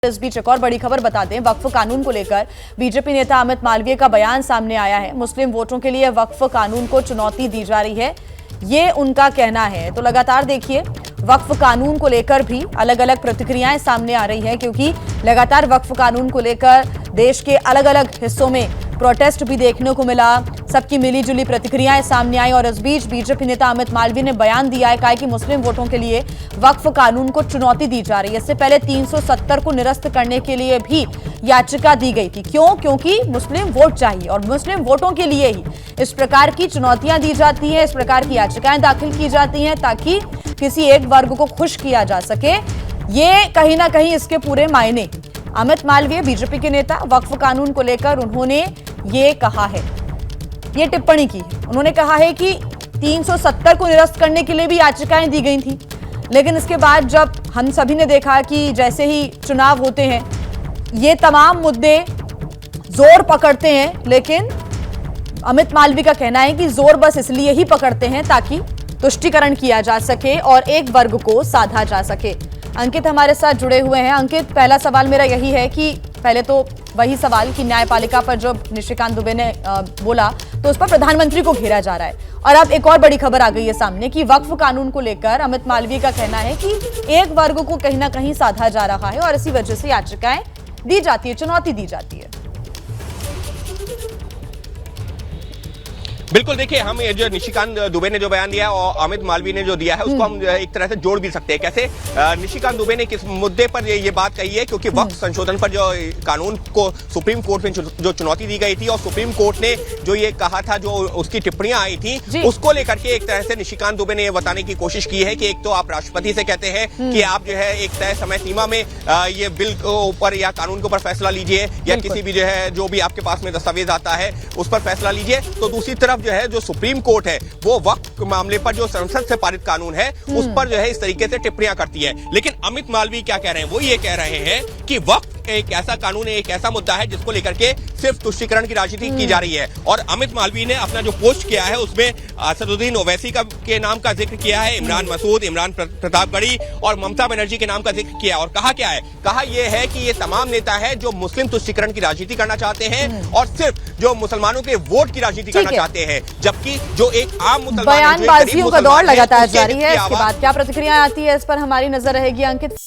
इस बीच एक और बड़ी खबर बता दें, वक्फ कानून को लेकर बीजेपी नेता अमित मालवीय का बयान सामने आया है। मुस्लिम वोटों के लिए वक्फ कानून को चुनौती दी जा रही है, ये उनका कहना है। तो लगातार देखिए, वक्फ कानून को लेकर भी अलग अलग प्रतिक्रियाएं सामने आ रही हैं, क्योंकि लगातार वक्फ कानून को लेकर देश के अलग अलग हिस्सों में प्रोटेस्ट भी देखने को मिला, सबकी मिलीजुली प्रतिक्रियाएं सामने आई। और इस बीच बीजेपी नेता अमित मालवीय ने बयान दिया है, कहा कि मुस्लिम वोटों के लिए वक्फ कानून को चुनौती दी जा रही है। इससे पहले 370 को निरस्त करने के लिए भी याचिका दी गई थी। क्यों? क्योंकि मुस्लिम वोट चाहिए और मुस्लिम वोटों के लिए ही इस प्रकार की चुनौतियां दी जाती हैं, इस प्रकार की याचिकाएं दाखिल की जाती हैं, ताकि किसी एक वर्ग को खुश किया जा सके। ये कहीं ना कहीं इसके पूरे मायने। अमित मालवीय बीजेपी के नेता, वक्फ कानून को लेकर उन्होंने ये कहा है, ये टिप्पणी की है। उन्होंने कहा है कि 370 को निरस्त करने के लिए भी याचिकाएं दी गई थी, लेकिन इसके बाद जब हम सभी ने देखा कि जैसे ही चुनाव होते हैं ये तमाम मुद्दे जोर पकड़ते हैं, लेकिन अमित मालवीय का कहना है कि जोर बस इसलिए ही पकड़ते हैं ताकि तुष्टीकरण किया जा सके और एक वर्ग को साधा जा सके। अंकित हमारे साथ जुड़े हुए हैं। अंकित, पहला सवाल मेरा यही है कि पहले तो वही सवाल कि न्यायपालिका पर जो निशिकांत दुबे ने बोला तो उस पर प्रधानमंत्री को घेरा जा रहा है, और अब एक और बड़ी खबर आ गई है सामने कि वक्फ कानून को लेकर अमित मालवीय का कहना है कि एक वर्ग को कहीं ना कहीं साधा जा रहा है और इसी वजह से याचिकाएं दी जाती है, चुनौती दी जाती है। बिल्कुल, देखिए, हम ये जो निशिकांत दुबे ने जो बयान दिया है और अमित मालवीय ने जो दिया है उसको हम एक तरह से जोड़ भी सकते हैं। कैसे? निशिकांत दुबे ने किस मुद्दे पर ये बात कही है, क्योंकि वक्फ संशोधन पर जो कानून को सुप्रीम कोर्ट में जो चुनौती दी गई थी और सुप्रीम कोर्ट ने जो ये कहा था, जो उसकी टिप्पणियां आई थी, उसको लेकर के एक तरह से निशिकांत दुबे ने ये बताने की कोशिश की है कि एक तो आप राष्ट्रपति से कहते हैं कि आप जो है एक तय समय सीमा में ये बिल के ऊपर या कानून के ऊपर फैसला लीजिए, या किसी भी जो भी आपके पास में दस्तावेज आता है उस पर फैसला लीजिए। तो दूसरी तरफ जो है, जो सुप्रीम कोर्ट है वो वक्फ मामले पर जो संसद से पारित कानून है उस पर जो है इस तरीके से टिप्पणियां करती है। लेकिन अमित मालवीय क्या कह रहे हैं? वो ये कह रहे हैं कि वक्फ एक ऐसा कानून है, एक ऐसा मुद्दा है जिसको लेकर के सिर्फ तुष्टीकरण की राजनीति की जा रही है। और अमित मालवीय ने अपना जो पोस्ट किया है उसमें असदुद्दीन ओवैसी के नाम का जिक्र किया है, इमरान मसूद, इमरान प्रतापगढ़ी और ममता बनर्जी के नाम का जिक्र किया। और कहा क्या है? कहा यह है कि ये तमाम नेता है जो मुस्लिम तुष्टीकरण की राजनीति करना चाहते हैं और सिर्फ जो मुसलमानों के वोट की राजनीति करना चाहते हैं, जबकि जो एक आम मुसलमान, बयानबाजियों का दौर लगातार जारी है। इसके बाद क्या प्रतिक्रिया आती है, इस पर हमारी नजर रहेगी। अंकित।